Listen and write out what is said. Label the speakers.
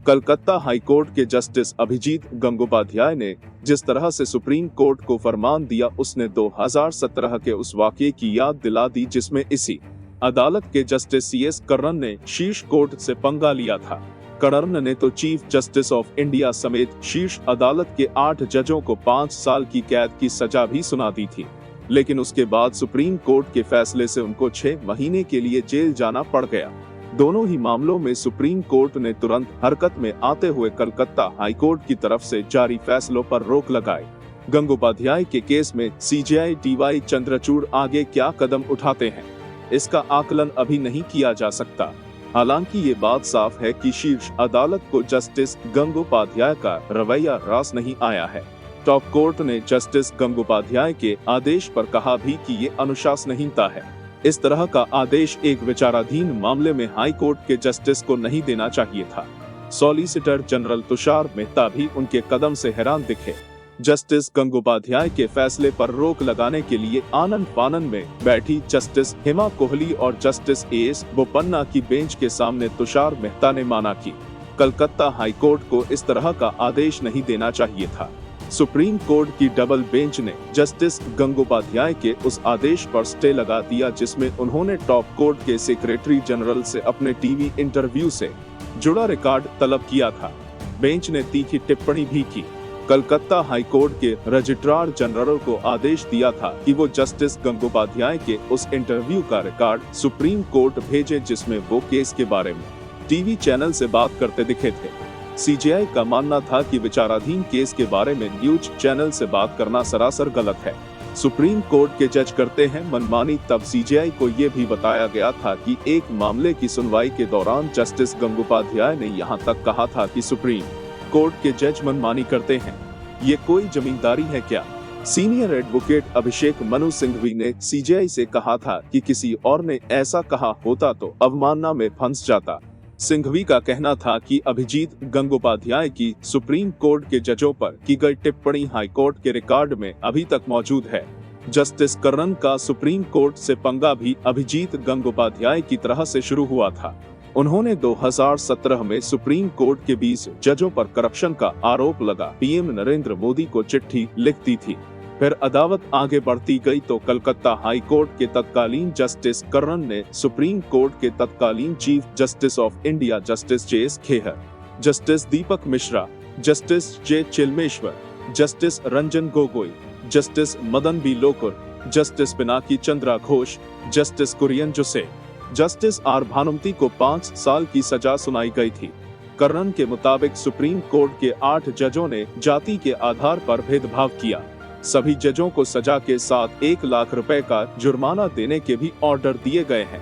Speaker 1: Calcutta high court के justice Abhijit Gangopadhyay ने जिस तरह से सुप्रीम कोर्ट को फरमान दिया, उसने 2017 के उस वाकये की याद दिला दी जिसमें इसी अदालत के जस्टिस CS कर्णन ने शीर्ष कोर्ट से पंगा लिया था। कर्णन ने तो चीफ जस्टिस ऑफ इंडिया समेत शीर्ष अदालत के 8 जजों को 5 साल की कैद की सजा भी सुना दी थी, लेकिन उसके बाद सुप्रीम कोर्ट के फैसले से उनको 6 महीने के लिए जेल जाना पड़ गया। दोनों ही मामलों में सुप्रीम कोर्ट ने तुरंत हरकत में आते हुए कलकत्ता हाईकोर्ट की तरफ से जारी फैसलों पर रोक लगाई। गंगोपाध्याय के केस में CJI DY चंद्रचूड़ आगे क्या कदम उठाते हैं, इसका आकलन अभी नहीं किया जा सकता। हालांकि ये बात साफ है कि शीर्ष अदालत को जस्टिस गंगोपाध्याय का रवैया रास नहीं आया है। टॉप कोर्ट ने जस्टिस गंगोपाध्याय के आदेश पर कहा भी कि ये अनुशासनहीनता है। इस तरह का आदेश एक विचाराधीन मामले में हाई कोर्ट के जस्टिस को नहीं देना चाहिए था। सॉलिसिटर जनरल तुषार मेहता भी उनके कदम से हैरान दिखे। जस्टिस गंगोपाध्याय के फैसले पर रोक लगाने के लिए आनन फानन में बैठी जस्टिस हेमा कोहली और जस्टिस AS बोपन्ना की बेंच के सामने तुषार मेहता ने माना कि कलकत्ता हाई कोर्ट को इस तरह का आदेश नहीं देना चाहिए था। सुप्रीम कोर्ट की डबल बेंच ने जस्टिस गंगोपाध्याय के उस आदेश पर स्टे लगा दिया जिसमें उन्होंने टॉप कोर्ट के सेक्रेटरी जनरल से अपने टीवी इंटरव्यू से जुड़ा रिकॉर्ड तलब किया था। बेंच ने तीखी टिप्पणी भी की। कलकत्ता हाई कोर्ट के रजिस्ट्रार जनरल को आदेश दिया था कि वो जस्टिस गंगोपाध्याय के उस इंटरव्यू का रिकॉर्ड सुप्रीम कोर्ट भेजे जिसमें वो केस के बारे में टीवी चैनल से बात करते दिखे थे। CJI का मानना था कि विचाराधीन केस के बारे में न्यूज चैनल से बात करना सरासर गलत है। सुप्रीम कोर्ट के जज करते हैं मनमानी, तब CJI को ये भी बताया गया था कि एक मामले की सुनवाई के दौरान जस्टिस गंगोपाध्याय ने यहाँ तक कहा था कि सुप्रीम कोर्ट के जज मनमानी करते हैं, ये कोई जमींदारी है क्या। सीनियर एडवोकेट अभिषेक मनु सिंघवी ने CJI से कहा था कि किसी और ने ऐसा कहा होता तो अवमानना में फंस जाता। सिंघवी का कहना था कि अभिजीत गंगोपाध्याय की सुप्रीम कोर्ट के जजों पर की गई टिप्पणी हाई कोर्ट के रिकॉर्ड में अभी तक मौजूद है। जस्टिस कर्णन का सुप्रीम कोर्ट से पंगा भी अभिजीत गंगोपाध्याय की तरह से शुरू हुआ था। उन्होंने 2017 में सुप्रीम कोर्ट के 20 जजों पर करप्शन का आरोप लगा PM नरेंद्र मोदी को चिट्ठी लिख दी थी। फिर अदालत आगे बढ़ती गई तो कलकत्ता हाई कोर्ट के तत्कालीन जस्टिस कर्णन ने सुप्रीम कोर्ट के तत्कालीन chief justice of India justice JS Khehar, justice Deepak Mishra, justice J Chelameswar, justice Ranjan Gogoi, justice Madan B Lokur, justice Pinaki Chandra Ghose, justice Kurian Joseph, justice R Bhanumathi को 5 साल की सजा सुनाई गई थी। कर्णन के मुताबिक सुप्रीम कोर्ट के 8 जजों ने जाति के आधार पर भेदभाव किया। सभी जजों को सजा के साथ 1 लाख रुपए का जुर्माना देने के भी ऑर्डर दिए गए हैं।